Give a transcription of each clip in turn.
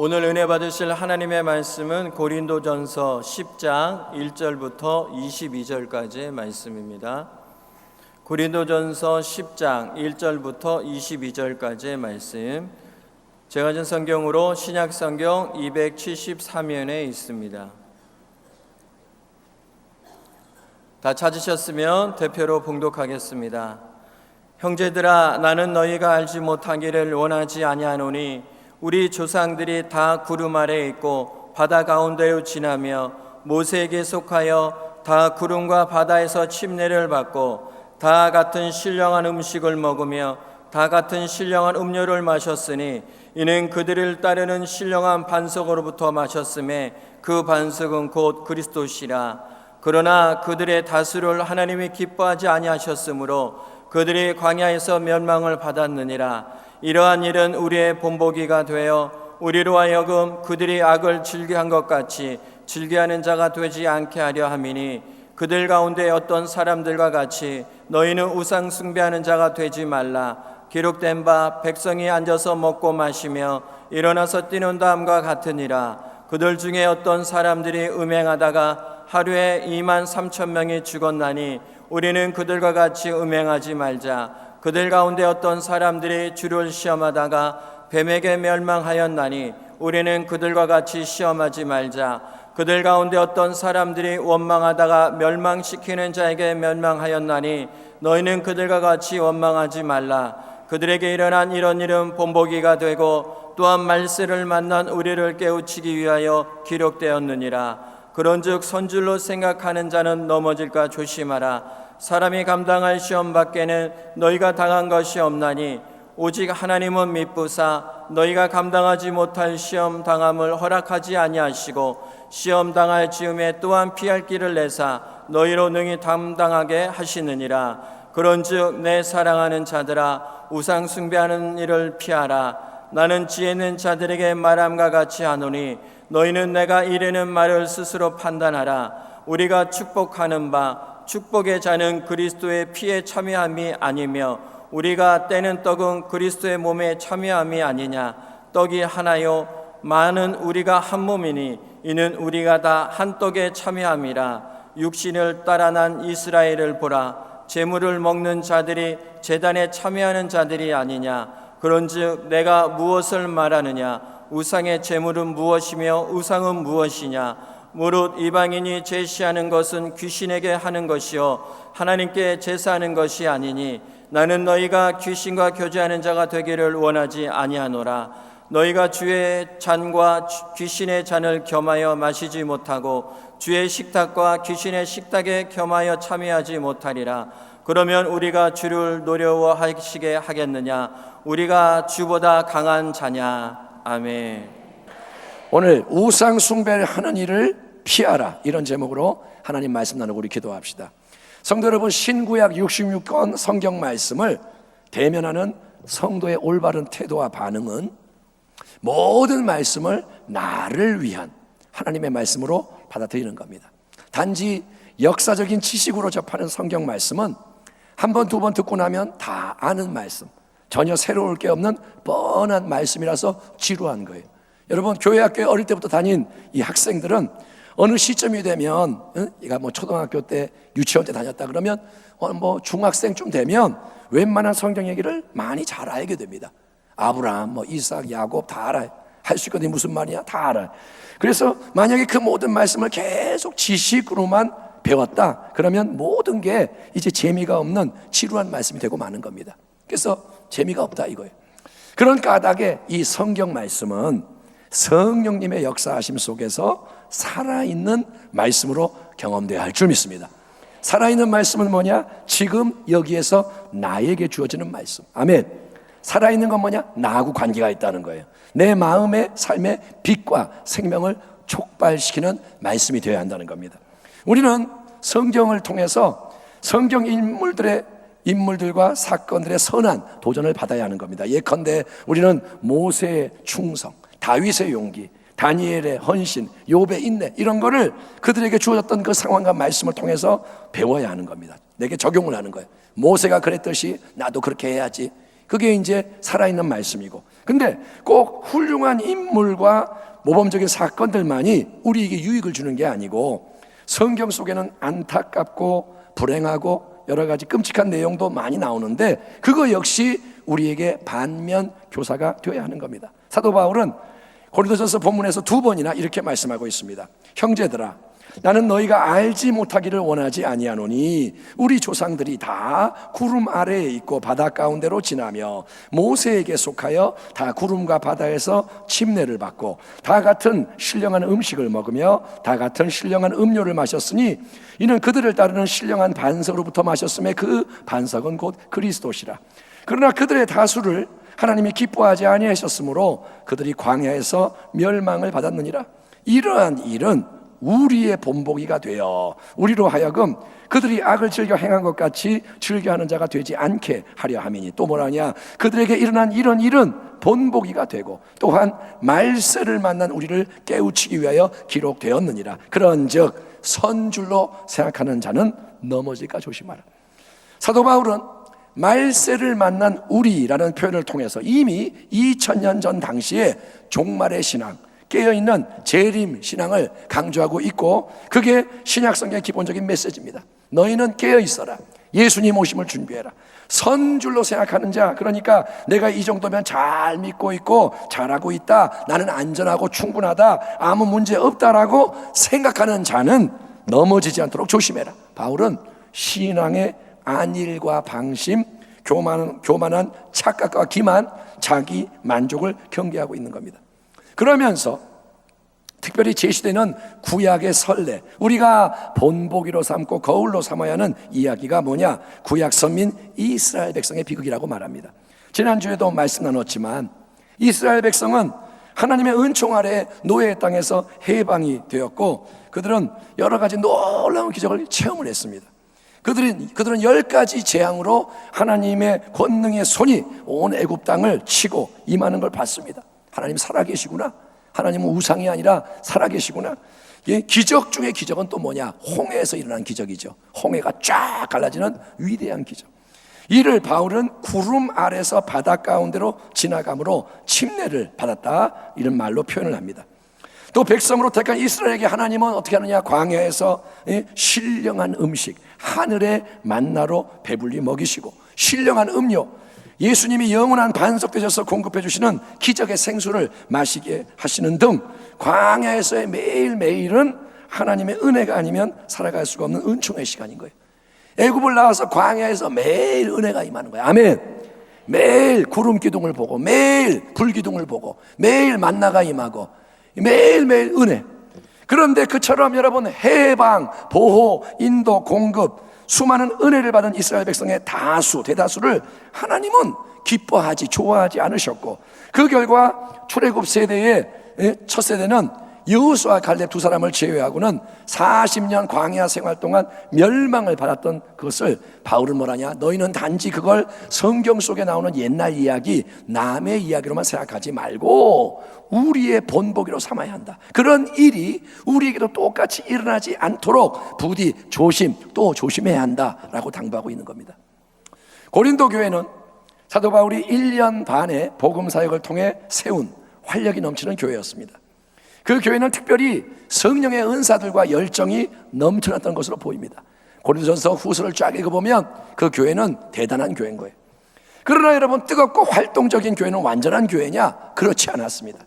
오늘 은혜 받으실 하나님의 말씀은 고린도전서 10장 1절부터 22절까지의 말씀입니다. 고린도전서 10장 1절부터 22절까지의 말씀, 제가 준 성경으로 신약성경 273면에 있습니다. 다 찾으셨으면 대표로 봉독하겠습니다. 형제들아, 나는 너희가 알지 못하기를 원하지 아니하노니 우리 조상들이 다 구름 아래 있고 바다 가운데로 지나며 모세에게 속하여 다 구름과 바다에서 침례를 받고 다 같은 신령한 음식을 먹으며 다 같은 신령한 음료를 마셨으니 이는 그들을 따르는 신령한 반석으로부터 마셨음에 그 반석은 곧 그리스도시라. 그러나 그들의 다수를 하나님이 기뻐하지 아니하셨으므로 그들이 광야에서 멸망을 받았느니라. 이러한 일은 우리의 본보기가 되어 우리로 하여금 그들이 악을 즐겨한 것 같이 즐겨하는 자가 되지 않게 하려 함이니, 그들 가운데 어떤 사람들과 같이 너희는 우상 숭배하는 자가 되지 말라. 기록된 바 백성이 앉아서 먹고 마시며 일어나서 뛰는 다음과 같으니라. 그들 중에 어떤 사람들이 음행하다가 하루에 23,000명이 죽었나니 우리는 그들과 같이 음행하지 말자. 그들 가운데 어떤 사람들이 주를 시험하다가 뱀에게 멸망하였나니 우리는 그들과 같이 시험하지 말자. 그들 가운데 어떤 사람들이 원망하다가 멸망시키는 자에게 멸망하였나니 너희는 그들과 같이 원망하지 말라. 그들에게 일어난 이런 일은 본보기가 되고 또한 말세를 만난 우리를 깨우치기 위하여 기록되었느니라. 그런즉 선줄로 생각하는 자는 넘어질까 조심하라. 사람이 감당할 시험 밖에는 너희가 당한 것이 없나니 오직 하나님은 미쁘사 너희가 감당하지 못할 시험 당함을 허락하지 아니하시고 시험 당할 즈음에 또한 피할 길을 내사 너희로 능히 감당하게 하시느니라. 그런즉 내 사랑하는 자들아, 우상 숭배하는 일을 피하라. 나는 지혜 있는 자들에게 말함과 같이 하노니 너희는 내가 이르는 말을 스스로 판단하라. 우리가 축복하는 바 축복의 자는 그리스도의 피에 참여함이 아니며 우리가 떼는 떡은 그리스도의 몸에 참여함이 아니냐. 떡이 하나요 많은 우리가 한 몸이니 이는 우리가 다 한 떡에 참여함이라. 육신을 따라 난 이스라엘을 보라. 제물을 먹는 자들이 제단에 참여하는 자들이 아니냐. 그런즉 내가 무엇을 말하느냐. 우상의 제물은 무엇이며 우상은 무엇이냐. 무릇 이방인이 제시하는 것은 귀신에게 하는 것이요 하나님께 제사하는 것이 아니니 나는 너희가 귀신과 교제하는 자가 되기를 원하지 아니하노라. 너희가 주의 잔과 귀신의 잔을 겸하여 마시지 못하고 주의 식탁과 귀신의 식탁에 겸하여 참여하지 못하리라. 그러면 우리가 주를 노려워하시게 하겠느냐. 우리가 주보다 강한 자냐. 아멘. 오늘 우상 숭배를 하는 일을 피하라, 이런 제목으로 하나님 말씀 나누고 우리 기도합시다. 성도 여러분, 신구약 66권 성경 말씀을 대면하는 성도의 올바른 태도와 반응은 모든 말씀을 나를 위한 하나님의 말씀으로 받아들이는 겁니다. 단지 역사적인 지식으로 접하는 성경 말씀은 한 번, 두 번 듣고 나면 다 아는 말씀, 전혀 새로울 게 없는 뻔한 말씀이라서 지루한 거예요. 여러분, 교회 학교에 어릴 때부터 다닌 이 학생들은 어느 시점이 되면, 얘가 뭐 초등학교 때 유치원 때 다녔다 그러면 뭐 중학생쯤 되면 웬만한 성경 얘기를 많이 잘 알게 됩니다. 아브라함, 뭐 이삭, 야곱 다 알아요. 할 수 있거든요. 무슨 말이야? 다 알아요. 그래서 만약에 그 모든 말씀을 계속 지식으로만 배웠다 그러면 모든 게 이제 재미가 없는 지루한 말씀이 되고 마는 겁니다. 그래서 재미가 없다 이거예요. 그런 까닭에 이 성경 말씀은 성령님의 역사하심 속에서 살아있는 말씀으로 경험되어야 할 줄 믿습니다. 살아있는 말씀은 뭐냐? 지금 여기에서 나에게 주어지는 말씀. 아멘. 살아있는 건 뭐냐? 나하고 관계가 있다는 거예요. 내 마음의 삶의 빛과 생명을 촉발시키는 말씀이 되어야 한다는 겁니다. 우리는 성경을 통해서 성경 인물들과 사건들의 선한 도전을 받아야 하는 겁니다. 예컨대 우리는 모세의 충성, 다윗의 용기, 다니엘의 헌신, 욥의 인내, 이런 거를 그들에게 주어졌던 그 상황과 말씀을 통해서 배워야 하는 겁니다. 내게 적용을 하는 거예요. 모세가 그랬듯이 나도 그렇게 해야지. 그게 이제 살아있는 말씀이고, 근데 꼭 훌륭한 인물과 모범적인 사건들만이 우리에게 유익을 주는 게 아니고 성경 속에는 안타깝고 불행하고 여러 가지 끔찍한 내용도 많이 나오는데 그거 역시 우리에게 반면 교사가 되어야 하는 겁니다. 사도 바울은 고린도전서 본문에서 2번이나 이렇게 말씀하고 있습니다. 형제들아, 나는 너희가 알지 못하기를 원하지 아니하노니 우리 조상들이 다 구름 아래에 있고 바다 가운데로 지나며 모세에게 속하여 다 구름과 바다에서 침례를 받고 다 같은 신령한 음식을 먹으며 다 같은 신령한 음료를 마셨으니 이는 그들을 따르는 신령한 반석으로부터 마셨음에 그 반석은 곧 그리스도시라. 그러나 그들의 다수를 하나님이 기뻐하지 아니하셨으므로 그들이 광야에서 멸망을 받았느니라. 이러한 일은 우리의 본보기가 되어 우리로 하여금 그들이 악을 즐겨 행한 것 같이 즐겨하는 자가 되지 않게 하려 함이니, 또 뭐라냐, 그들에게 일어난 이런 일은 본보기가 되고 또한 말세를 만난 우리를 깨우치기 위하여 기록되었느니라. 그런즉 선줄로 생각하는 자는 넘어질까 조심하라. 사도 바울은 말세를 만난 우리라는 표현을 통해서 이미 2000년 전 당시에 종말의 신앙, 깨어있는 재림 신앙을 강조하고 있고, 그게 신약성경의 기본적인 메시지입니다. 너희는 깨어있어라. 예수님 오심을 준비해라. 선줄로 생각하는 자, 그러니까 내가 이 정도면 잘 믿고 있고 잘하고 있다, 나는 안전하고 충분하다, 아무 문제 없다라고 생각하는 자는 넘어지지 않도록 조심해라. 바울은 신앙의 안일과 방심, 교만한 착각과 기만, 자기 만족을 경계하고 있는 겁니다. 그러면서 특별히 제시되는 구약의 설례, 우리가 본보기로 삼고 거울로 삼아야 하는 이야기가 뭐냐? 구약 선민 이스라엘 백성의 비극이라고 말합니다. 지난주에도 말씀 나눴지만 이스라엘 백성은 하나님의 은총 아래 노예의 땅에서 해방이 되었고 그들은 여러 가지 놀라운 기적을 체험을 했습니다. 그들은 10가지 재앙으로 하나님의 권능의 손이 온 애굽 땅을 치고 임하는 걸 봤습니다. 하나님 살아계시구나. 하나님은 우상이 아니라 살아계시구나. 기적 중에 기적은 또 뭐냐? 홍해에서 일어난 기적이죠. 홍해가 쫙 갈라지는 위대한 기적. 이를 바울은 구름 아래서 바다 가운데로 지나감으로 침례를 받았다, 이런 말로 표현을 합니다. 또 백성으로 택한 이스라엘에게 하나님은 어떻게 하느냐? 광야에서 신령한 음식, 하늘의 만나로 배불리 먹이시고 신령한 음료, 예수님이 영원한 반석 되셔서 공급해 주시는 기적의 생수를 마시게 하시는 등 광야에서의 매일매일은 하나님의 은혜가 아니면 살아갈 수가 없는 은총의 시간인 거예요. 애굽을 나와서 광야에서 매일 은혜가 임하는 거예요. 아멘. 매일 구름 기둥을 보고 매일 불 기둥을 보고 매일 만나가 임하고 매일매일 은혜. 그런데 그처럼 여러분 해방, 보호, 인도, 공급, 수많은 은혜를 받은 이스라엘 백성의 대다수를 하나님은 기뻐하지, 좋아하지 않으셨고, 그 결과 출애굽 세대의 첫 세대는 여호수아 갈렙 두 사람을 제외하고는 40년 광야 생활 동안 멸망을 받았던 그것을 바울은 뭐라냐? 너희는 단지 그걸 성경 속에 나오는 옛날 이야기, 남의 이야기로만 생각하지 말고 우리의 본보기로 삼아야 한다. 그런 일이 우리에게도 똑같이 일어나지 않도록 부디 또 조심해야 한다라고 당부하고 있는 겁니다. 고린도 교회는 사도 바울이 1년 반의 복음 사역을 통해 세운 활력이 넘치는 교회였습니다. 그 교회는 특별히 성령의 은사들과 열정이 넘쳐났던 것으로 보입니다. 고린도전서 후서를 쫙 읽어보면 그 교회는 대단한 교회인 거예요. 그러나 여러분, 뜨겁고 활동적인 교회는 완전한 교회냐? 그렇지 않았습니다.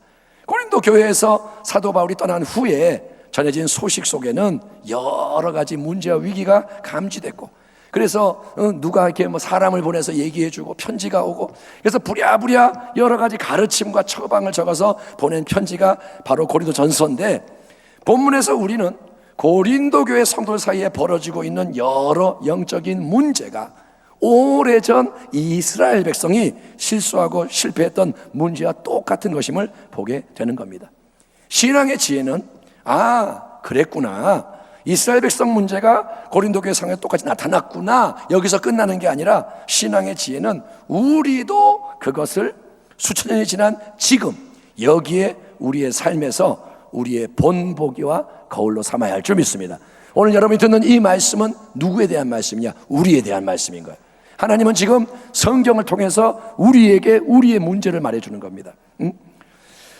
고린도 교회에서 사도 바울이 떠난 후에 전해진 소식 속에는 여러 가지 문제와 위기가 감지됐고, 그래서 누가 이렇게 사람을 보내서 얘기해주고 편지가 오고, 그래서 부랴부랴 여러 가지 가르침과 처방을 적어서 보낸 편지가 바로 고린도전서인데, 본문에서 우리는 고린도 교회 성도들 사이에 벌어지고 있는 여러 영적인 문제가 오래전 이스라엘 백성이 실수하고 실패했던 문제와 똑같은 것임을 보게 되는 겁니다. 신앙의 지혜는 그랬구나, 이스라엘 백성 문제가 고린도 교회 상황에 똑같이 나타났구나, 여기서 끝나는 게 아니라 신앙의 지혜는 우리도 그것을 수천 년이 지난 지금 여기에 우리의 삶에서 우리의 본보기와 거울로 삼아야 할 줄 믿습니다. 오늘 여러분이 듣는 이 말씀은 누구에 대한 말씀이냐? 우리에 대한 말씀인 거예요. 하나님은 지금 성경을 통해서 우리에게 우리의 문제를 말해주는 겁니다.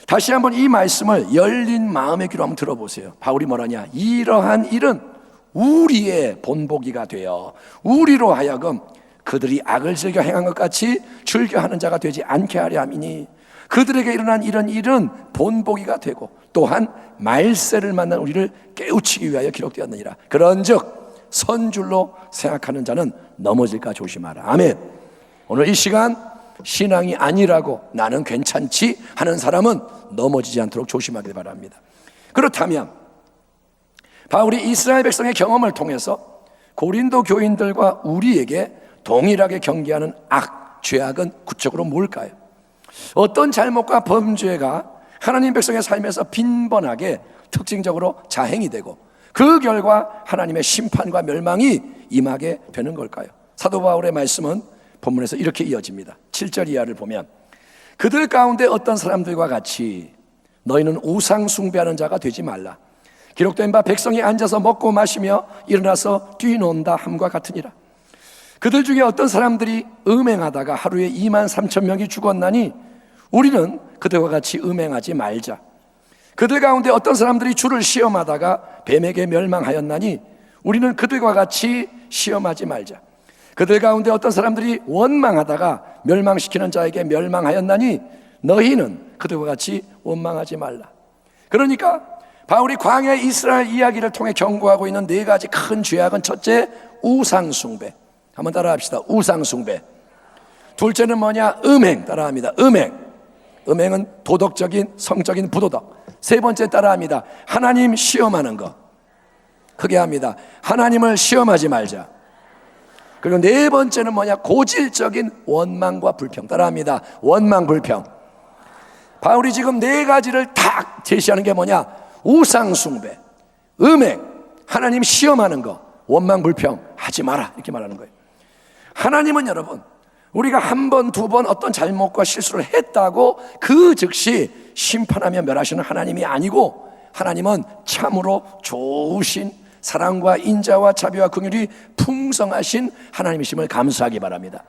다시 한번 이 말씀을 열린 마음의 귀로 한번 들어보세요. 바울이 뭐라냐? 이러한 일은 우리의 본보기가 되어 우리로 하여금 그들이 악을 즐겨 행한 것 같이 즐겨하는 자가 되지 않게 하려 함이니, 그들에게 일어난 이런 일은 본보기가 되고 또한 말세를 만난 우리를 깨우치기 위하여 기록되었느니라. 그런즉 선줄로 생각하는 자는 넘어질까 조심하라. 아멘. 오늘 이 시간 신앙이 아니라고 나는 괜찮지 하는 사람은 넘어지지 않도록 조심하길 바랍니다. 그렇다면 바울이 이스라엘 백성의 경험을 통해서 고린도 교인들과 우리에게 동일하게 경계하는 죄악은 구체적으로 뭘까요? 어떤 잘못과 범죄가 하나님 백성의 삶에서 빈번하게 특징적으로 자행이 되고 그 결과 하나님의 심판과 멸망이 임하게 되는 걸까요? 사도 바울의 말씀은 본문에서 이렇게 이어집니다. 7절 이하를 보면, 그들 가운데 어떤 사람들과 같이 너희는 우상 숭배하는 자가 되지 말라. 기록된 바 백성이 앉아서 먹고 마시며 일어나서 뛰논다 함과 같으니라. 그들 중에 어떤 사람들이 음행하다가 하루에 23,000명이 죽었나니 우리는 그들과 같이 음행하지 말자. 그들 가운데 어떤 사람들이 주를 시험하다가 뱀에게 멸망하였나니 우리는 그들과 같이 시험하지 말자. 그들 가운데 어떤 사람들이 원망하다가 멸망시키는 자에게 멸망하였나니 너희는 그들과 같이 원망하지 말라. 그러니까 바울이 광야 이스라엘 이야기를 통해 경고하고 있는 네 가지 큰 죄악은, 첫째, 우상숭배. 한번 따라합시다. 우상숭배. 둘째는 뭐냐? 음행. 따라합니다. 음행은 도덕적인, 성적인 부도덕. 세 번째 따라합니다. 하나님 시험하는 거. 크게 합니다. 하나님을 시험하지 말자. 그리고 네 번째는 뭐냐? 고질적인 원망과 불평. 따라합니다. 원망, 불평. 바울이 지금 네 가지를 딱 제시하는 게 뭐냐? 우상숭배, 음행, 하나님 시험하는 거, 원망, 불평 하지 마라, 이렇게 말하는 거예요. 하나님은 여러분, 우리가 한 번, 두 번 어떤 잘못과 실수를 했다고 그 즉시 심판하며 멸하시는 하나님이 아니고, 하나님은 참으로 좋으신 사랑과 인자와 자비와 긍휼이 풍성하신 하나님이심을 감수하기 바랍니다.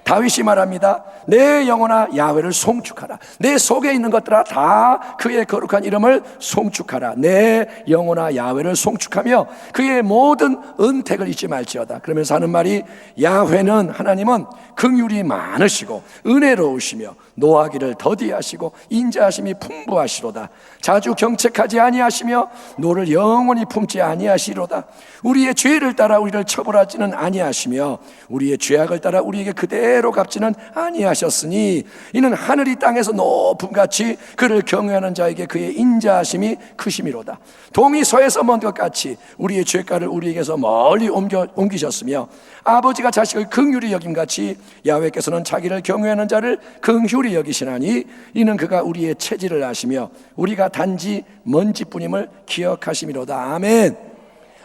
다윗이 말합니다. 내 영혼아 야훼를 송축하라. 내 속에 있는 것들아 다 그의 거룩한 이름을 송축하라. 내 영혼아 야훼를 송축하며 그의 모든 은택을 잊지 말지어다. 그러면서 하는 말이, 야훼는, 하나님은 긍휼이 많으시고 은혜로우시며 노하기를 더디하시고 인자하심이 풍부하시로다. 자주 경책하지 아니하시며 노를 영원히 품지 아니하시로다. 우리의 죄를 따라 우리를 처벌하지는 아니하시며 우리의 죄악을 따라 우리에게 그대로 갚지는 아니하셨으니 이는 하늘이 땅에서 높음같이 그를 경외하는 자에게 그의 인자하심이 크심이로다. 동이 서에서 먼 것 같이 우리의 죄가를 우리에게서 멀리 옮기셨으며 아버지가 자식을 긍휼히 여김같이 야훼께서는 자기를 경외하는 자를 긍휼히 여기시나니 이는 그가 우리의 체질을 아시며 우리가 단지 먼지뿐임을 기억하심이로다. 아멘.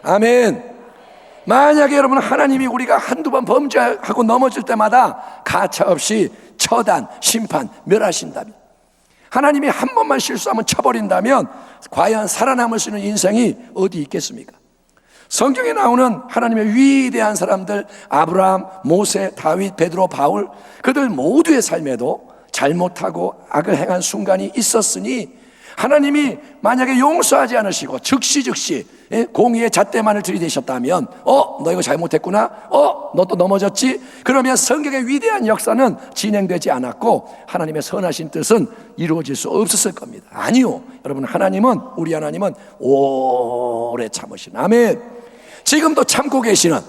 아멘. 만약에 여러분, 하나님이 우리가 한두 번 범죄하고 넘어질 때마다 가차없이 처단, 심판, 멸하신다면, 하나님이 한 번만 실수하면 쳐버린다면 과연 살아남을 수 있는 인생이 어디 있겠습니까? 성경에 나오는 하나님의 위대한 사람들, 아브라함, 모세, 다윗, 베드로, 바울, 그들 모두의 삶에도 잘못하고 악을 행한 순간이 있었으니 하나님이 만약에 용서하지 않으시고 즉시 공의의 잣대만을 들이대셨다면, 너 이거 잘못했구나, 너 또 넘어졌지, 그러면 성경의 위대한 역사는 진행되지 않았고 하나님의 선하신 뜻은 이루어질 수 없었을 겁니다. 아니요, 여러분, 우리 하나님은 오래 참으신, 아멘. 지금도 참고 계시는,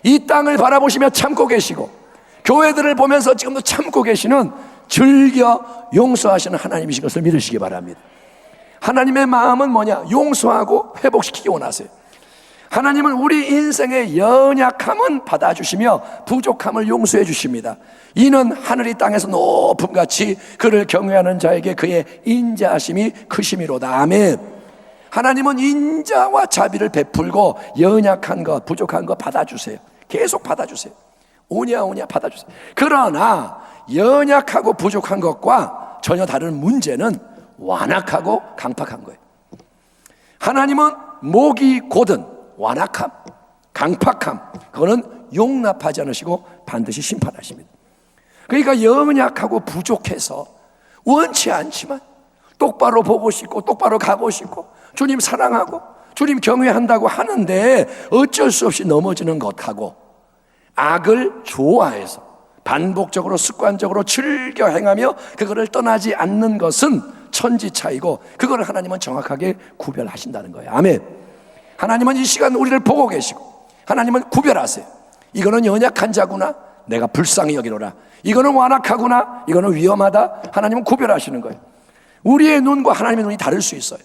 이 땅을 바라보시며 참고 계시고 교회들을 보면서 지금도 참고 계시는, 즐겨 용서하시는 하나님이신 것을 믿으시기 바랍니다. 하나님의 마음은 뭐냐? 용서하고 회복시키기 원하세요. 하나님은 우리 인생의 연약함은 받아주시며 부족함을 용서해 주십니다. 이는 하늘이 땅에서 높음같이 그를 경외하는 자에게 그의 인자하심이 크심이로다. 아멘. 하나님은 인자와 자비를 베풀고 연약한 것, 부족한 것 받아주세요. 계속 받아주세요. 오냐 받아주세요. 그러나 연약하고 부족한 것과 전혀 다른 문제는 완악하고 강팍한 거예요. 하나님은 목이 곧은 완악함, 강팍함, 그거는 용납하지 않으시고 반드시 심판하십니다. 그러니까 연약하고 부족해서 원치 않지만 똑바로 보고 싶고 똑바로 가고 싶고 주님 사랑하고 주님 경외한다고 하는데 어쩔 수 없이 넘어지는 것하고 악을 좋아해서 반복적으로 습관적으로 즐겨 행하며 그거를 떠나지 않는 것은 천지 차이고, 그거를 하나님은 정확하게 구별하신다는 거예요. 아멘. 하나님은 이 시간 우리를 보고 계시고 하나님은 구별하세요. 이거는 연약한 자구나, 내가 불쌍히 여기노라. 이거는 완악하구나, 이거는 위험하다. 하나님은 구별하시는 거예요. 우리의 눈과 하나님의 눈이 다를 수 있어요.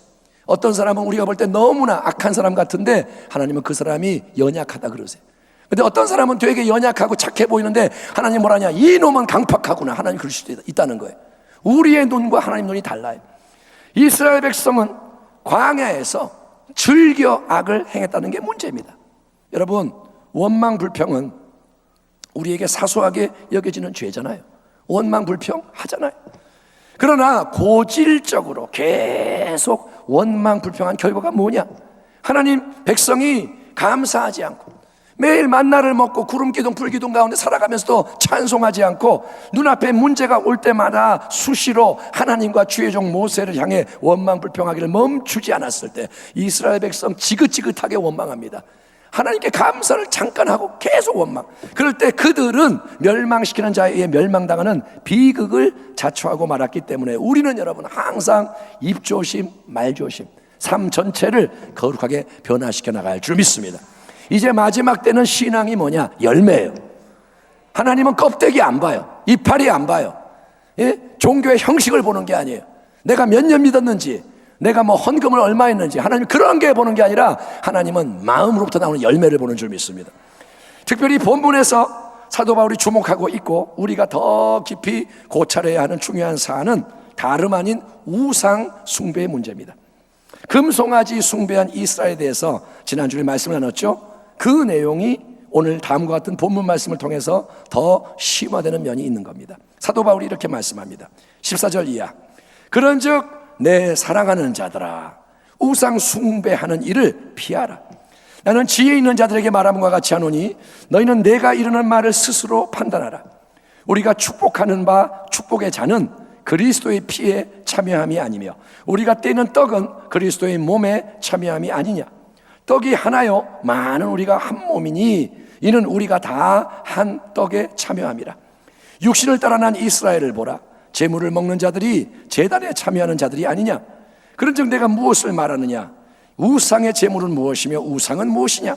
어떤 사람은 우리가 볼 때 너무나 악한 사람 같은데 하나님은 그 사람이 연약하다 그러세요. 근데 어떤 사람은 되게 연약하고 착해 보이는데 하나님 뭐라냐, 이 놈은 강팍하구나, 하나님 그럴 수도 있다는 거예요. 우리의 눈과 하나님 눈이 달라요. 이스라엘 백성은 광야에서 즐겨 악을 행했다는 게 문제입니다. 여러분, 원망 불평은 우리에게 사소하게 여겨지는 죄잖아요. 원망 불평 하잖아요. 그러나 고질적으로 계속 원망 불평한 결과가 뭐냐? 하나님 백성이 감사하지 않고 매일 만나를 먹고 구름 기둥 불 기둥 가운데 살아가면서도 찬송하지 않고 눈앞에 문제가 올 때마다 수시로 하나님과 주의 종 모세를 향해 원망 불평하기를 멈추지 않았을 때 이스라엘 백성 지긋지긋하게 원망합니다. 하나님께 감사를 잠깐 하고 계속 원망. 그럴 때 그들은 멸망시키는 자에 의해 멸망당하는 비극을 자초하고 말았기 때문에 우리는 여러분 항상 입조심 말조심, 삶 전체를 거룩하게 변화시켜 나갈 줄 믿습니다. 이제 마지막 때는 신앙이 뭐냐? 열매예요. 하나님은 껍데기 안 봐요. 이파리 안 봐요. 예? 종교의 형식을 보는 게 아니에요. 내가 몇 년 믿었는지, 내가 뭐 헌금을 얼마 했는지, 하나님 그런 게 보는 게 아니라 하나님은 마음으로부터 나오는 열매를 보는 줄 믿습니다. 특별히 본문에서 사도 바울이 주목하고 있고 우리가 더 깊이 고찰해야 하는 중요한 사안은 다름 아닌 우상 숭배의 문제입니다. 금송아지 숭배한 이스라엘에 대해서 지난주에 말씀을 나눴죠. 그 내용이 오늘 다음과 같은 본문 말씀을 통해서 더 심화되는 면이 있는 겁니다. 사도 바울이 이렇게 말씀합니다. 14절 이하, 그런즉 내 사랑하는 자들아, 우상 숭배하는 일을 피하라. 나는 지혜 있는 자들에게 말함과 같이 하노니 너희는 내가 이르는 말을 스스로 판단하라. 우리가 축복하는 바 축복의 자는 그리스도의 피에 참여함이 아니며 우리가 떼는 떡은 그리스도의 몸에 참여함이 아니냐. 떡이 하나요 많은 우리가 한 몸이니 이는 우리가 다 한 떡에 참여함이라. 육신을 따라 난 이스라엘을 보라. 제물을 먹는 자들이 제단에 참여하는 자들이 아니냐. 그런즉 내가 무엇을 말하느냐. 우상의 제물은 무엇이며 우상은 무엇이냐.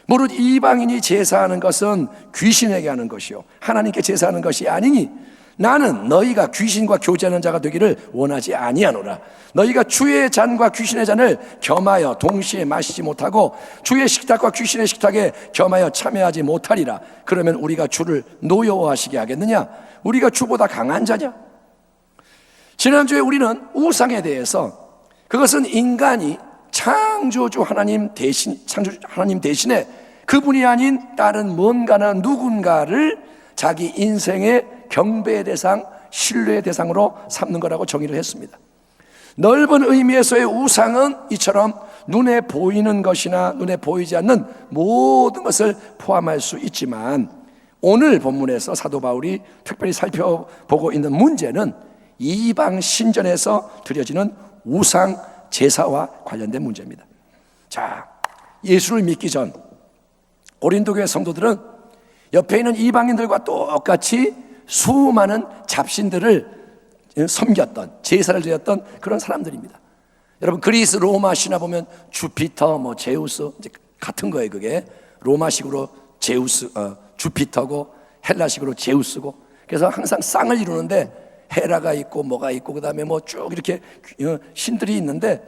무릇 이방인이 제사하는 것은 귀신에게 하는 것이요 하나님께 제사하는 것이 아니니 나는 너희가 귀신과 교제하는 자가 되기를 원하지 아니하노라. 너희가 주의 잔과 귀신의 잔을 겸하여 동시에 마시지 못하고 주의 식탁과 귀신의 식탁에 겸하여 참여하지 못하리라. 그러면 우리가 주를 노여워하시게 하겠느냐. 우리가 주보다 강한 자냐. 지난주에 우리는 우상에 대해서 그것은 인간이 창조주 하나님 대신에 그분이 아닌 다른 뭔가나 누군가를 자기 인생의 경배의 대상, 신뢰의 대상으로 삼는 거라고 정의를 했습니다. 넓은 의미에서의 우상은 이처럼 눈에 보이는 것이나 눈에 보이지 않는 모든 것을 포함할 수 있지만 오늘 본문에서 사도 바울이 특별히 살펴보고 있는 문제는 이방 신전에서 드려지는 우상 제사와 관련된 문제입니다. 자, 예수를 믿기 전 고린도 교회 성도들은 옆에 있는 이방인들과 똑같이 수많은 잡신들을 섬겼던, 제사를 드렸던 그런 사람들입니다. 여러분, 그리스 로마 신화 보면 주피터, 뭐 제우스 이제 같은 거예요. 그게 로마식으로 제우스, 주피터고 헬라식으로 제우스고. 그래서 항상 쌍을 이루는데 헤라가 있고 뭐가 있고 그다음에 뭐 쭉 이렇게 신들이 있는데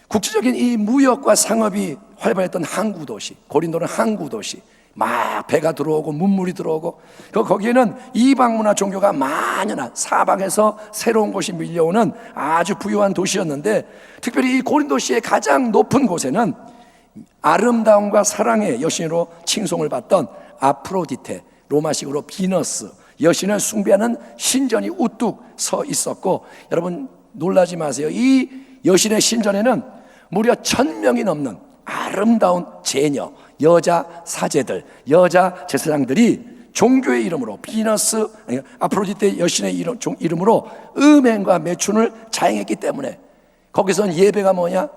국제적인 이 무역과 상업이 활발했던 항구 도시, 고린도는 항구 도시. 막 배가 들어오고 문물이 들어오고 거기에는 이방 문화 종교가 만연한 사방에서 새로운 곳이 밀려오는 아주 부유한 도시였는데 특별히 이 고린도시의 가장 높은 곳에는 아름다움과 사랑의 여신으로 칭송을 받던 아프로디테, 로마식으로 비너스 여신을 숭배하는 신전이 우뚝 서 있었고, 여러분 놀라지 마세요. 이 여신의 신전에는 무려 1000명이 넘는 아름다운 제녀, 여자 사제들, 여자 제사장들이 종교의 이름으로 비너스, 아프로디테 여신의 이름으로 음행과 매춘을 자행했기 때문에 거기선 예배가 뭐냐?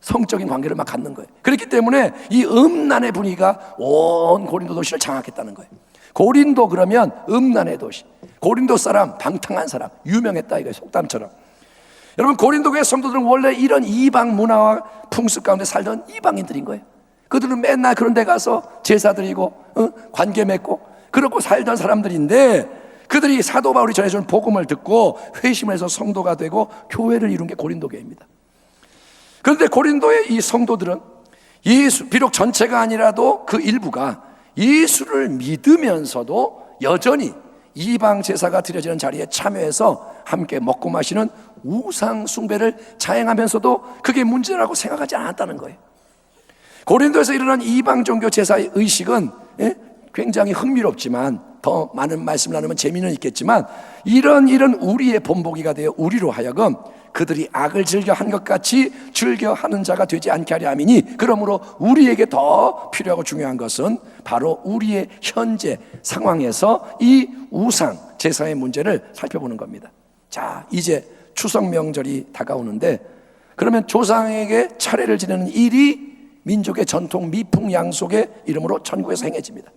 성적인 관계를 막 갖는 거예요. 그렇기 때문에 이 음란의 분위기가 온 고린도 도시를 장악했다는 거예요. 고린도 그러면 음란의 도시, 고린도 사람 방탕한 사람, 유명했다 이거예요. 속담처럼. 여러분, 고린도 교회 성도들은 원래 이런 이방 문화와 풍습 가운데 살던 이방인들인 거예요. 그들은 맨날 그런 데 가서 제사 드리고 관계 맺고 그러고 살던 사람들인데, 그들이 사도 바울이 전해준 복음을 듣고 회심을 해서 성도가 되고 교회를 이룬 게 고린도 교회입니다. 그런데 고린도의 이 성도들은 예수, 비록 전체가 아니라도 그 일부가 예수를 믿으면서도 여전히 이방 제사가 드려지는 자리에 참여해서 함께 먹고 마시는 우상 숭배를 자행하면서도 그게 문제라고 생각하지 않았다는 거예요. 고린도에서 일어난 이방 종교 제사의 의식은 굉장히 흥미롭지만, 더 많은 말씀을 나누면 재미는 있겠지만, 이런 우리의 본보기가 되어 우리로 하여금 그들이 악을 즐겨 한 것 같이 즐겨 하는 자가 되지 않게 하려 함이니, 그러므로 우리에게 더 필요하고 중요한 것은 바로 우리의 현재 상황에서 이 우상 제사의 문제를 살펴보는 겁니다. 자, 이제 추석 명절이 다가오는데, 그러면 조상에게 차례를 지내는 일이 민족의 전통 미풍양속의 이름으로 전국에서 행해집니다.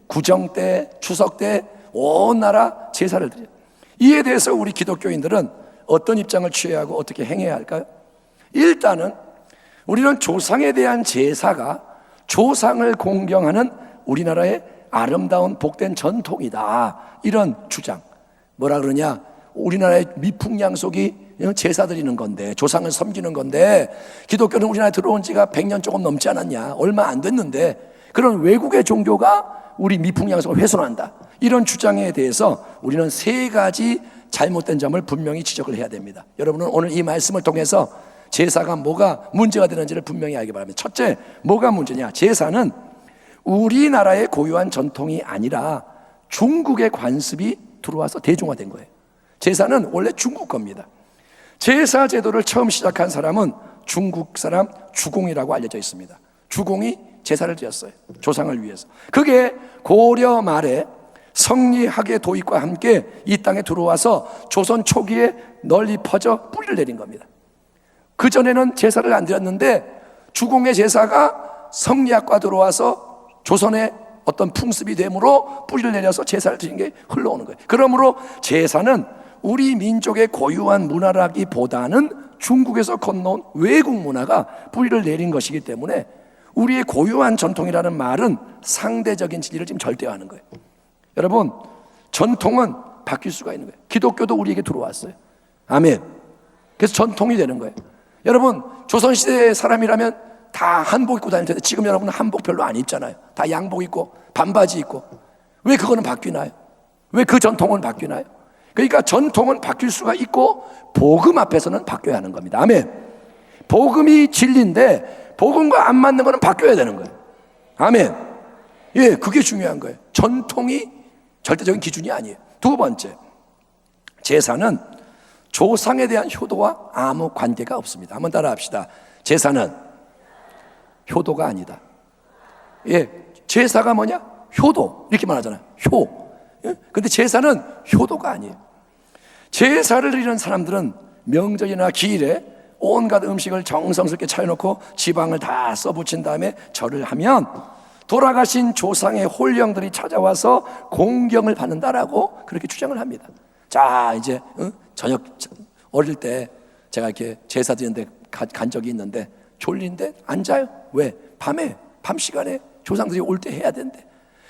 구정 때, 추석 때 온 나라 제사를 드려요. 이에 대해서 우리 기독교인들은 어떤 입장을 취해야 하고 어떻게 행해야 할까요? 일단은 우리는 조상에 대한 제사가 조상을 공경하는 우리나라의 아름다운 복된 전통이다, 이런 주장. 뭐라 그러냐? 우리나라의 미풍양속이 제사 드리는 건데, 조상을 섬기는 건데, 기독교는 우리나라에 들어온 지가 100년 조금 넘지 않았냐, 얼마 안 됐는데 그런 외국의 종교가 우리 미풍양속을 훼손한다, 이런 주장에 대해서 우리는 세 가지 잘못된 점을 분명히 지적을 해야 됩니다. 여러분은 오늘 이 말씀을 통해서 제사가 뭐가 문제가 되는지를 분명히 알기 바랍니다. 첫째, 뭐가 문제냐? 제사는 우리나라의 고유한 전통이 아니라 중국의 관습이 들어와서 대중화된 거예요. 제사는 원래 중국 겁니다. 제사 제도를 처음 시작한 사람은 중국 사람 주공이라고 알려져 있습니다. 주공이 제사를 드렸어요, 조상을 위해서. 그게 고려 말에 성리학의 도입과 함께 이 땅에 들어와서 조선 초기에 널리 퍼져 뿌리를 내린 겁니다. 그전에는 제사를 안 드렸는데 주공의 제사가 성리학과 들어와서 조선의 어떤 풍습이 되므로 뿌리를 내려서 제사를 드린 게 흘러오는 거예요. 그러므로 제사는 우리 민족의 고유한 문화라기보다는 중국에서 건너온 외국 문화가 뿌리를 내린 것이기 때문에 우리의 고유한 전통이라는 말은 상대적인 진리를 지금 절대화하는 거예요. 여러분, 전통은 바뀔 수가 있는 거예요. 기독교도 우리에게 들어왔어요. 아멘. 그래서 전통이 되는 거예요. 여러분, 조선시대의 사람이라면 다 한복 입고 다닐 텐데 지금 여러분은 한복 별로 안 입잖아요. 다 양복 입고 반바지 입고. 왜 그거는 바뀌나요? 왜 그 전통은 바뀌나요? 그러니까 전통은 바뀔 수가 있고 복음 앞에서는 바뀌어야 하는 겁니다. 아멘. 복음이 진리인데 복음과 안 맞는 거는 바뀌어야 되는 거예요. 아멘. 예, 그게 중요한 거예요. 전통이 절대적인 기준이 아니에요. 두 번째, 제사는 조상에 대한 효도와 아무 관계가 없습니다. 한번 따라 합시다. 제사는 효도가 아니다. 예, 제사가 뭐냐? 효도, 이렇게 말하잖아요. 근데 제사는 효도가 아니에요. 제사를 드리는 사람들은 명절이나 기일에 온갖 음식을 정성스럽게 차려놓고 지방을 다 써붙인 다음에 절을 하면 돌아가신 조상의 홀령들이 찾아와서 공경을 받는다라고 그렇게 주장을 합니다. 자, 이제 저녁 어릴 때 제가 이렇게 제사 드리는데 간 적이 있는데 졸린데 안 자요. 왜? 밤 시간에 조상들이 올 때 해야 된대.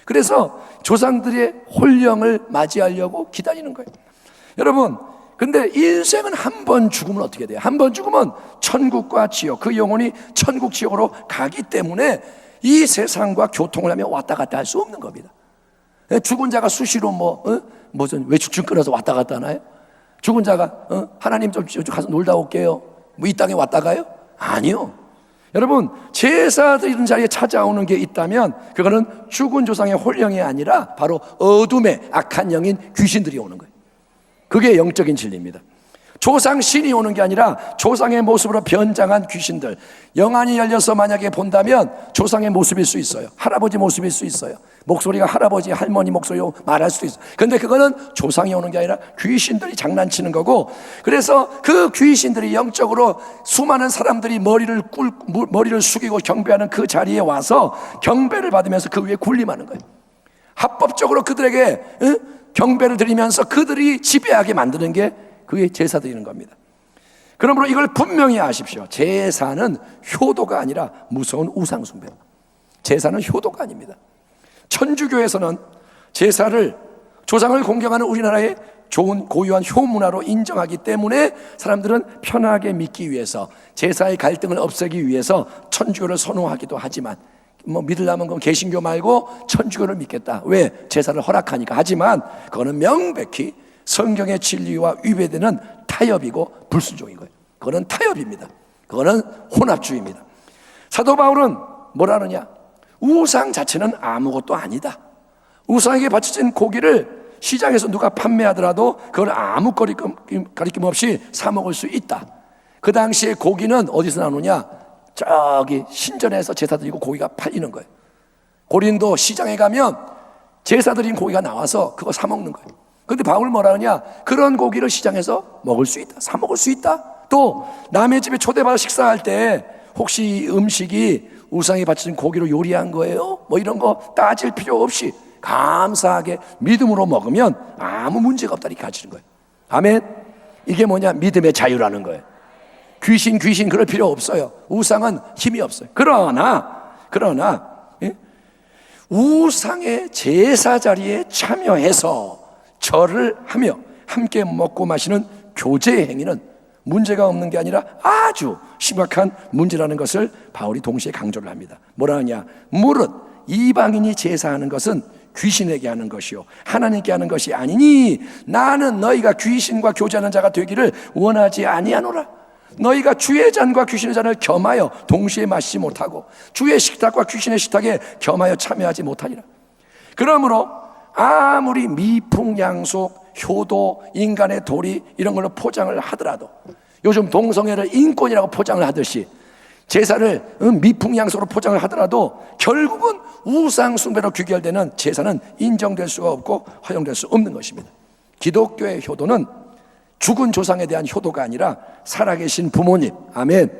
그래서 조상들의 홀령을 맞이하려고 기다리는 거예요. 여러분, 근데 인생은 한 번 죽으면 어떻게 돼요? 한 번 죽으면 천국과 지옥, 그 영혼이 천국 지옥으로 가기 때문에 이 세상과 교통을 하며 왔다 갔다 할 수 없는 겁니다. 죽은 자가 수시로 무슨 외축증 끊어서 왔다 갔다 하나요? 죽은 자가 하나님 좀 가서 놀다 올게요, 이 땅에 왔다 가요? 아니요. 여러분, 제사 드리는 자리에 찾아오는 게 있다면 그거는 죽은 조상의 홀령이 아니라 바로 어둠의 악한 영인 귀신들이 오는 거예요. 그게 영적인 진리입니다. 조상 신이 오는 게 아니라 조상의 모습으로 변장한 귀신들. 영안이 열려서 만약에 본다면 조상의 모습일 수 있어요. 할아버지 모습일 수 있어요. 목소리가 할아버지 할머니 목소리로 말할 수도 있어요. 근데 그거는 조상이 오는 게 아니라 귀신들이 장난치는 거고, 그래서 그 귀신들이 영적으로 수많은 사람들이 머리를 숙이고 경배하는 그 자리에 와서 경배를 받으면서 그 위에 군림하는 거예요. 합법적으로 그들에게 경배를 드리면서 그들이 지배하게 만드는 게 그게 제사 드리는 겁니다. 그러므로 이걸 분명히 아십시오. 제사는 효도가 아니라 무서운 우상 숭배. 제사는 효도가 아닙니다. 천주교에서는 제사를, 조상을 공경하는 우리나라의 좋은 고유한 효문화로 인정하기 때문에 사람들은 편하게 믿기 위해서, 제사의 갈등을 없애기 위해서 천주교를 선호하기도 하지만, 믿으려면 그럼 개신교 말고 천주교를 믿겠다. 왜? 제사를 허락하니까. 하지만 그거는 명백히 성경의 진리와 위배되는 타협이고 불순종인 거예요. 그거는 타협입니다. 그거는 혼합주의입니다. 사도 바울은 뭐라느냐? 우상 자체는 아무것도 아니다. 우상에게 바쳐진 고기를 시장에서 누가 판매하더라도 그걸 아무 가리낌 없이 사 먹을 수 있다. 그 당시에 고기는 어디서 나오느냐? 저기 신전에서 제사 드리고 고기가 팔리는 거예요. 고린도 시장에 가면 제사 드린 고기가 나와서 그거 사 먹는 거예요. 근데 바울 뭐라 하냐? 그런 고기를 시장에서 먹을 수 있다. 사 먹을 수 있다. 또 남의 집에 초대받아 식사할 때 혹시 음식이 우상에 바쳐진 고기로 요리한 거예요? 뭐 이런 거 따질 필요 없이 감사하게 믿음으로 먹으면 아무 문제가 없다, 이렇게 가르치는 거예요. 아멘. 이게 뭐냐? 믿음의 자유라는 거예요. 귀신 그럴 필요 없어요. 우상은 힘이 없어요. 그러나 우상의 제사 자리에 참여해서 절을 하며 함께 먹고 마시는 교제의 행위는 문제가 없는 게 아니라 아주 심각한 문제라는 것을 바울이 동시에 강조를 합니다. 뭐라 하냐? 무릇 이방인이 제사하는 것은 귀신에게 하는 것이요 하나님께 하는 것이 아니니 나는 너희가 귀신과 교제하는 자가 되기를 원하지 아니하노라. 너희가 주의 잔과 귀신의 잔을 겸하여 동시에 마시지 못하고 주의 식탁과 귀신의 식탁에 겸하여 참여하지 못하니라. 그러므로 아무리 미풍양속, 효도, 인간의 도리 이런 걸로 포장을 하더라도, 요즘 동성애를 인권이라고 포장을 하듯이 제사를 미풍양속으로 포장을 하더라도 결국은 우상 숭배로 귀결되는 제사는 인정될 수가 없고 허용될 수 없는 것입니다. 기독교의 효도는 죽은 조상에 대한 효도가 아니라 살아계신 부모님, 아멘,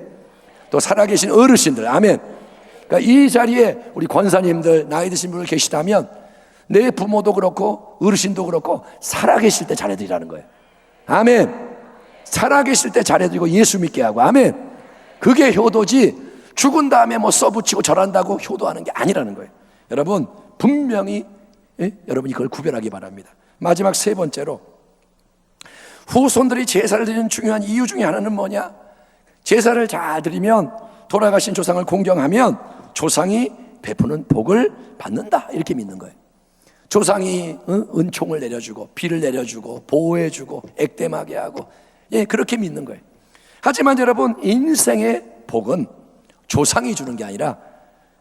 또 살아계신 어르신들, 아멘. 그러니까 이 자리에 우리 권사님들, 나이 드신 분들 계시다면 내 부모도 그렇고 어르신도 그렇고 살아계실 때 잘해드리라는 거예요. 아멘. 살아계실 때 잘해드리고 예수 믿게 하고, 아멘. 그게 효도지 죽은 다음에 뭐 써붙이고 절한다고 효도하는 게 아니라는 거예요. 여러분 분명히 여러분이 그걸 구별하기 바랍니다. 마지막 세 번째로, 후손들이 제사를 드리는 중요한 이유 중에 하나는 뭐냐? 제사를 잘 드리면, 돌아가신 조상을 공경하면 조상이 베푸는 복을 받는다, 이렇게 믿는 거예요. 조상이 은총을 내려주고 비를 내려주고 보호해주고 액땜하게 하고, 그렇게 믿는 거예요. 하지만 여러분, 인생의 복은 조상이 주는 게 아니라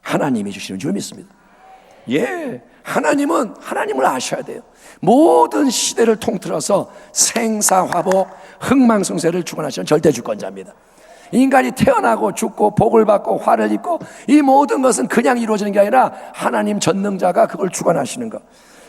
하나님이 주시는 줄 믿습니다. 하나님을 아셔야 돼요. 모든 시대를 통틀어서 생사화복, 흥망성쇠를 주관하시는 절대주권자입니다. 인간이 태어나고 죽고 복을 받고 화를 입고 이 모든 것은 그냥 이루어지는 게 아니라 하나님 전능자가 그걸 주관하시는 것.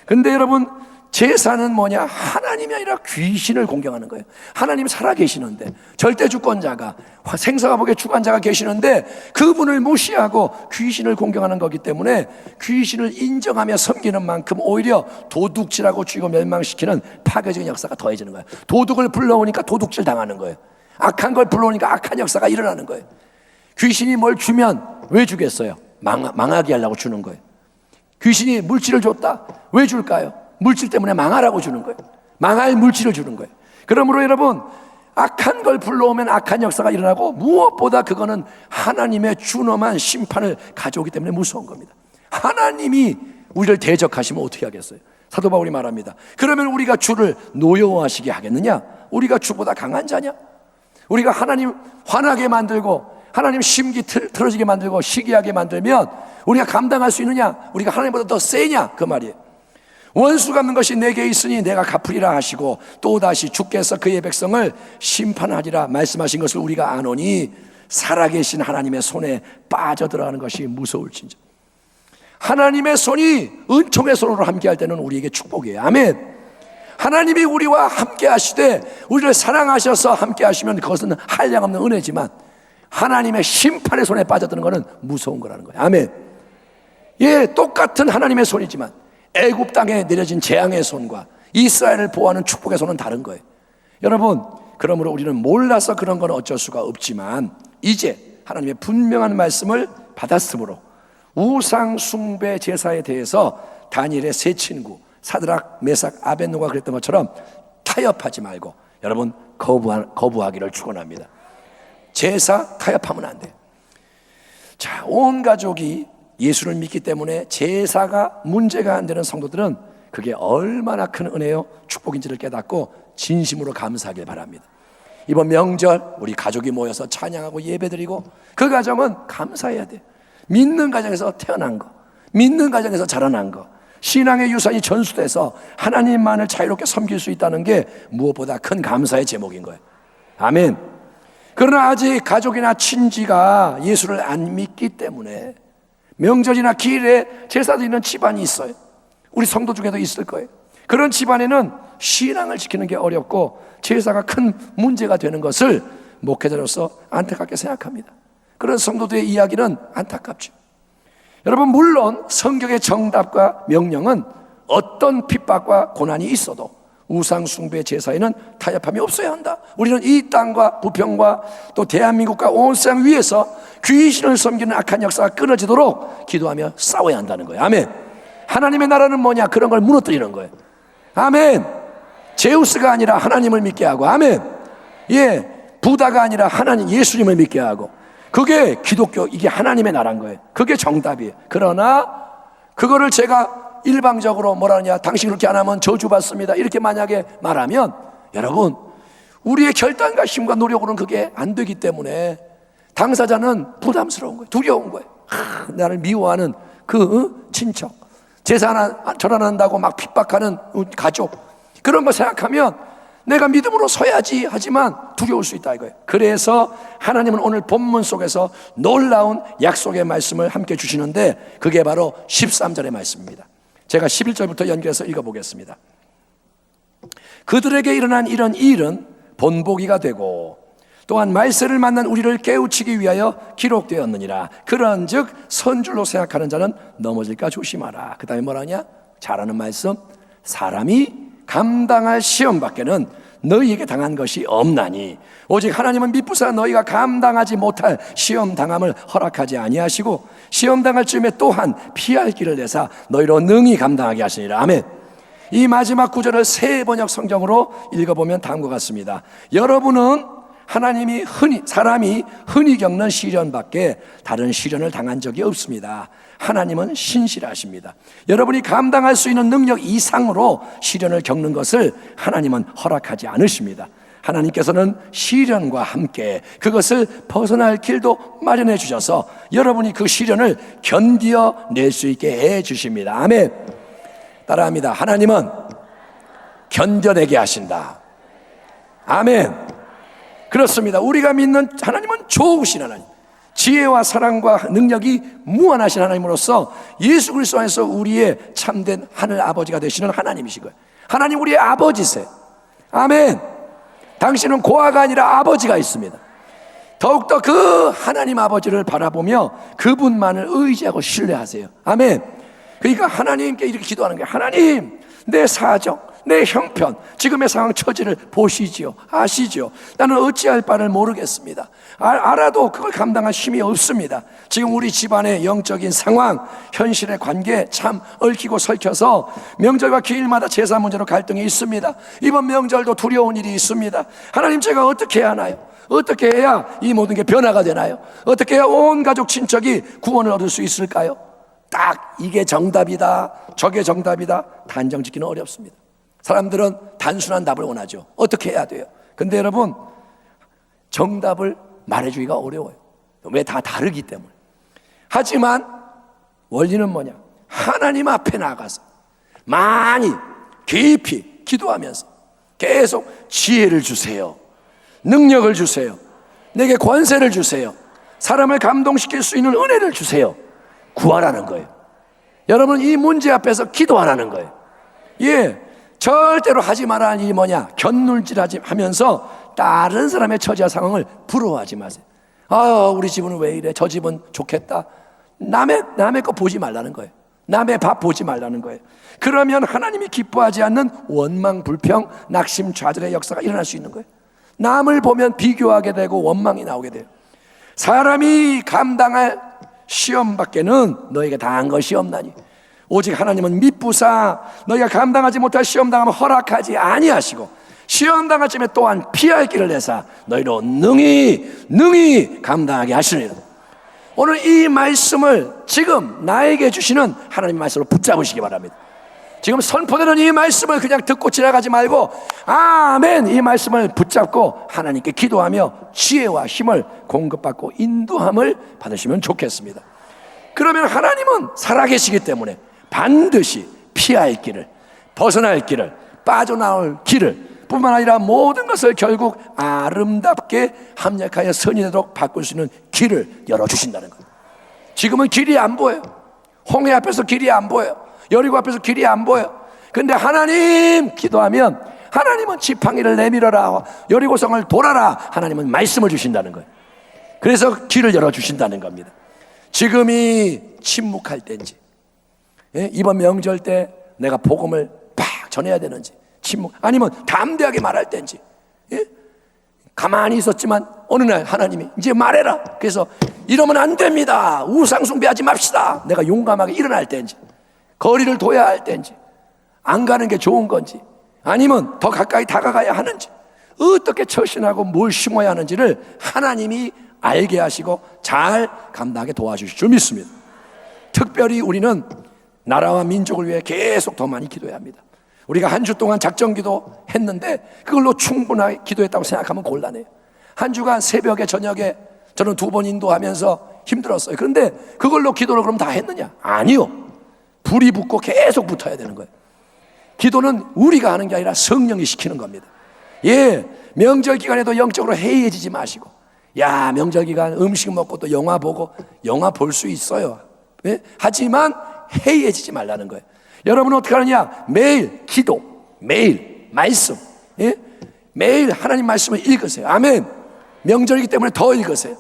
근데 여러분, 제사는 뭐냐? 하나님이 아니라 귀신을 공경하는 거예요. 하나님 살아계시는데, 절대주권자가, 생사화복의 주관자가 계시는데 그분을 무시하고 귀신을 공경하는 거기 때문에 귀신을 인정하며 섬기는 만큼 오히려 도둑질하고 죽이고 멸망시키는 파괴적인 역사가 더해지는 거예요. 도둑을 불러오니까 도둑질 당하는 거예요. 악한 걸 불러오니까 악한 역사가 일어나는 거예요. 귀신이 뭘 주면 왜 주겠어요? 망하게 하려고 주는 거예요. 귀신이 물질을 줬다. 왜 줄까요? 물질 때문에 망하라고 주는 거예요. 망할 물질을 주는 거예요. 그러므로 여러분, 악한 걸 불러오면 악한 역사가 일어나고, 무엇보다 그거는 하나님의 준엄한 심판을 가져오기 때문에 무서운 겁니다. 하나님이 우리를 대적하시면 어떻게 하겠어요? 사도 바울이 말합니다. 그러면 우리가 주를 노여워하시게 하겠느냐? 우리가 주보다 강한 자냐? 우리가 하나님 화나게 만들고 하나님 심기 틀어지게 만들고 시기하게 만들면 우리가 감당할 수 있느냐? 우리가 하나님보다 더 세냐? 그 말이에요. 원수 갚는 것이 내게 있으니 내가 갚으리라 하시고 또다시 주께서 그의 백성을 심판하리라 말씀하신 것을 우리가 아노니 살아계신 하나님의 손에 빠져들어가는 것이 무서울진저. 하나님의 손이 은총의 손으로 함께할 때는 우리에게 축복이에요. 아멘. 하나님이 우리와 함께 하시되 우리를 사랑하셔서 함께 하시면 그것은 한량없는 은혜지만 하나님의 심판의 손에 빠져드는 것은 무서운 거라는 거예요. 아멘. 예, 똑같은 하나님의 손이지만 애굽 땅에 내려진 재앙의 손과 이스라엘을 보호하는 축복의 손은 다른 거예요. 여러분, 그러므로 우리는 몰라서 그런 건 어쩔 수가 없지만 이제 하나님의 분명한 말씀을 받았으므로 우상 숭배 제사에 대해서 다니엘의 세 친구 사드락, 메삭, 아벳노가 그랬던 것처럼 타협하지 말고 여러분 거부하기를 축원합니다. 제사 타협하면 안 돼요. 자, 온 가족이 예수를 믿기 때문에 제사가 문제가 안 되는 성도들은 그게 얼마나 큰 은혜요 축복인지를 깨닫고 진심으로 감사하길 바랍니다. 이번 명절 우리 가족이 모여서 찬양하고 예배드리고 그 가정은 감사해야 돼요. 믿는 가정에서 태어난 거, 믿는 가정에서 자라난 거, 신앙의 유산이 전수돼서 하나님만을 자유롭게 섬길 수 있다는 게 무엇보다 큰 감사의 제목인 거예요. 아멘. 그러나 아직 가족이나 친지가 예수를 안 믿기 때문에 명절이나 기일에 제사 드리는 집안이 있어요. 우리 성도 중에도 있을 거예요. 그런 집안에는 신앙을 지키는 게 어렵고 제사가 큰 문제가 되는 것을 목회자로서 안타깝게 생각합니다. 그런 성도들의 이야기는 안타깝죠. 여러분, 물론 성경의 정답과 명령은 어떤 핍박과 고난이 있어도 우상 숭배 제사에는 타협함이 없어야 한다. 우리는 이 땅과 부평과 또 대한민국과 온 세상 위에서 귀신을 섬기는 악한 역사가 끊어지도록 기도하며 싸워야 한다는 거예요. 아멘. 하나님의 나라는 뭐냐? 그런 걸 무너뜨리는 거예요. 아멘. 제우스가 아니라 하나님을 믿게 하고, 아멘. 예, 부다가 아니라 하나님 예수님을 믿게 하고, 그게 기독교, 이게 하나님의 나라인 거예요. 그게 정답이에요. 그러나 그거를 제가 일방적으로 뭐라 하냐, 당신 그렇게 안 하면 저주받습니다, 이렇게 만약에 말하면 여러분, 우리의 결단과 힘과 노력으로는 그게 안 되기 때문에 당사자는 부담스러운 거예요. 두려운 거예요. 나를 미워하는 그 친척, 제사 하나 절안한다고 막 핍박하는 가족, 그런 거 생각하면 내가 믿음으로 서야지 하지만 두려울 수 있다 이거예요. 그래서 하나님은 오늘 본문 속에서 놀라운 약속의 말씀을 함께 주시는데 그게 바로 13절의 말씀입니다. 제가 11절부터 연결해서 읽어보겠습니다. 그들에게 일어난 이런 일은 본보기가 되고 또한 말세를 만난 우리를 깨우치기 위하여 기록되었느니라. 그런즉 선줄로 생각하는 자는 넘어질까 조심하라. 그 다음에 뭐라냐? 잘하는 말씀. 사람이 감당할 시험 밖에는 너희에게 당한 것이 없나니 오직 하나님은 미쁘사 너희가 감당하지 못할 시험 당함을 허락하지 아니하시고 시험 당할 즈음에 또한 피할 길을 내사 너희로 능히 감당하게 하시니라. 아멘. 이 마지막 구절을 새 번역 성경으로 읽어보면 다음과 같습니다. 여러분은 사람이 흔히 겪는 시련밖에 다른 시련을 당한 적이 없습니다. 하나님은 신실하십니다. 여러분이 감당할 수 있는 능력 이상으로 시련을 겪는 것을 하나님은 허락하지 않으십니다. 하나님께서는 시련과 함께 그것을 벗어날 길도 마련해 주셔서 여러분이 그 시련을 견디어낼 수 있게 해 주십니다. 아멘. 따라합니다. 하나님은 견뎌내게 하신다. 아멘. 그렇습니다. 우리가 믿는 하나님은 좋으신 하나님, 지혜와 사랑과 능력이 무한하신 하나님으로서 예수 그리스도 안에서 우리의 참된 하늘 아버지가 되시는 하나님이신 거예요. 하나님 우리의 아버지세요. 아멘. 당신은 고아가 아니라 아버지가 있습니다. 더욱더 그 하나님 아버지를 바라보며 그분만을 의지하고 신뢰하세요. 아멘. 그러니까 하나님께 이렇게 기도하는 거예요. 하나님, 내 사정, 내 형편, 지금의 상황 처지를 보시지요, 아시지요. 나는 어찌할 바를 모르겠습니다. 알아도 그걸 감당할 힘이 없습니다. 지금 우리 집안의 영적인 상황, 현실의 관계 참 얽히고 설켜서 명절과 기일마다 제사 문제로 갈등이 있습니다. 이번 명절도 두려운 일이 있습니다. 하나님, 제가 어떻게 해야 하나요? 어떻게 해야 이 모든 게 변화가 되나요? 어떻게 해야 온 가족 친척이 구원을 얻을 수 있을까요? 딱 이게 정답이다, 저게 정답이다 단정 짓기는 어렵습니다. 사람들은 단순한 답을 원하죠. 어떻게 해야 돼요? 근데 여러분, 정답을 말해주기가 어려워요. 왜? 다 다르기 때문에. 하지만 원리는 뭐냐? 하나님 앞에 나가서 많이 깊이 기도하면서 계속 지혜를 주세요, 능력을 주세요, 내게 권세를 주세요, 사람을 감동시킬 수 있는 은혜를 주세요, 구하라는 거예요. 여러분, 이 문제 앞에서 기도하라는 거예요. 예, 절대로 하지 말아야 할 일이 뭐냐? 곁눈질하지 하면서 다른 사람의 처지와 상황을 부러워하지 마세요. 아, 우리 집은 왜 이래? 저 집은 좋겠다. 남의 거 보지 말라는 거예요. 남의 밥 보지 말라는 거예요. 그러면 하나님이 기뻐하지 않는 원망, 불평, 낙심, 좌절의 역사가 일어날 수 있는 거예요. 남을 보면 비교하게 되고 원망이 나오게 돼요. 사람이 감당할 시험밖에는 너에게 당한 것이 없나니 오직 하나님은 미쁘사 너희가 감당하지 못할 시험 당하면 허락하지 아니하시고 시험 당할 쯤에 또한 피할 길을 내사 너희로 능히 감당하게 하시느니라. 오늘 이 말씀을 지금 나에게 주시는 하나님의 말씀으로 붙잡으시기 바랍니다. 지금 선포되는 이 말씀을 그냥 듣고 지나가지 말고 아멘, 이 말씀을 붙잡고 하나님께 기도하며 지혜와 힘을 공급받고 인도함을 받으시면 좋겠습니다. 그러면 하나님은 살아계시기 때문에 반드시 피할 길을, 벗어날 길을, 빠져나올 길을 뿐만 아니라 모든 것을 결국 아름답게 합력하여 선이 되도록 바꿀 수 있는 길을 열어주신다는 거예요. 지금은 길이 안 보여요. 홍해 앞에서 길이 안 보여요. 여리고 앞에서 길이 안 보여요. 근데 하나님 기도하면 하나님은 지팡이를 내밀어라, 여리고성을 돌아라, 하나님은 말씀을 주신다는 거예요. 그래서 길을 열어주신다는 겁니다. 지금이 침묵할 때인지, 이번 명절 때 내가 복음을 팍 전해야 되는지, 침묵, 아니면 담대하게 말할 때인지, 가만히 있었지만 어느 날 하나님이 이제 말해라, 그래서 이러면 안 됩니다, 우상 숭배하지 맙시다, 내가 용감하게 일어날 때인지, 거리를 둬야 할 때인지, 안 가는 게 좋은 건지, 아니면 더 가까이 다가가야 하는지, 어떻게 처신하고 뭘 심어야 하는지를 하나님이 알게 하시고 잘 감당하게 도와주실 줄 믿습니다. 특별히 우리는 나라와 민족을 위해 계속 더 많이 기도해야 합니다. 우리가 한 주 동안 작정기도 했는데 그걸로 충분하게 기도했다고 생각하면 곤란해요. 한 주간 새벽에 저녁에 저는 2번 인도하면서 힘들었어요. 그런데 그걸로 기도를 그럼 다 했느냐? 아니요. 불이 붙고 계속 붙어야 되는 거예요. 기도는 우리가 하는 게 아니라 성령이 시키는 겁니다. 예, 명절 기간에도 영적으로 해이해지지 마시고, 야, 명절 기간 음식 먹고 또 영화 보고, 영화 볼 수 있어요. 예? 하지만 해이해지지 말라는 거예요. 여러분은 어떻게 하느냐? 매일 기도, 매일 말씀, 예? 매일 하나님 말씀을 읽으세요. 아멘. 명절이기 때문에 더 읽으세요.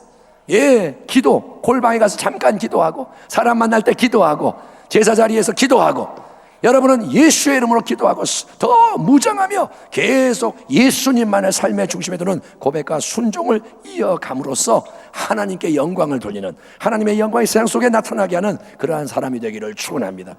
예, 기도, 골방에 가서 잠깐 기도하고, 사람 만날 때 기도하고, 제사 자리에서 기도하고, 여러분은 예수의 이름으로 기도하고 더 무장하며 계속 예수님만의 삶의 중심에 두는 고백과 순종을 이어감으로써 하나님께 영광을 돌리는, 하나님의 영광이 세상 속에 나타나게 하는 그러한 사람이 되기를 축원합니다.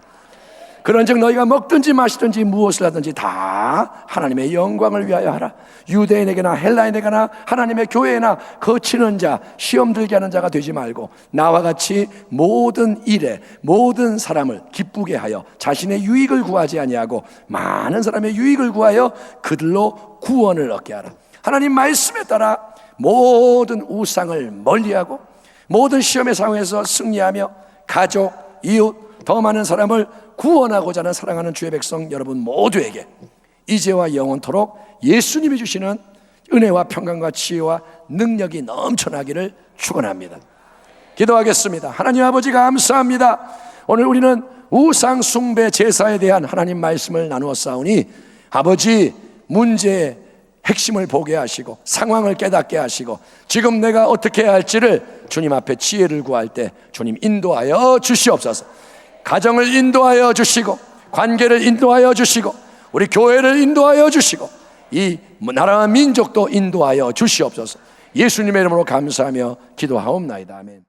그런즉 너희가 먹든지 마시든지 무엇을 하든지 다 하나님의 영광을 위하여 하라. 유대인에게나 헬라인에게나 하나님의 교회나 거치는 자, 시험 들게 하는 자가 되지 말고 나와 같이 모든 일에 모든 사람을 기쁘게 하여 자신의 유익을 구하지 아니하고 많은 사람의 유익을 구하여 그들로 구원을 얻게 하라. 하나님 말씀에 따라 모든 우상을 멀리하고 모든 시험의 상황에서 승리하며 가족, 이웃, 더 많은 사람을 구원하고자 하는 사랑하는 주의 백성 여러분 모두에게 이제와 영원토록 예수님이 주시는 은혜와 평강과 지혜와 능력이 넘쳐나기를 축원합니다. 기도하겠습니다. 하나님 아버지 감사합니다. 오늘 우리는 우상 숭배 제사에 대한 하나님 말씀을 나누어 싸우니 아버지 문제의 핵심을 보게 하시고 상황을 깨닫게 하시고 지금 내가 어떻게 해야 할지를 주님 앞에 지혜를 구할 때 주님 인도하여 주시옵소서. 가정을 인도하여 주시고 관계를 인도하여 주시고 우리 교회를 인도하여 주시고 이 나라와 민족도 인도하여 주시옵소서. 예수님의 이름으로 감사하며 기도하옵나이다. 아멘.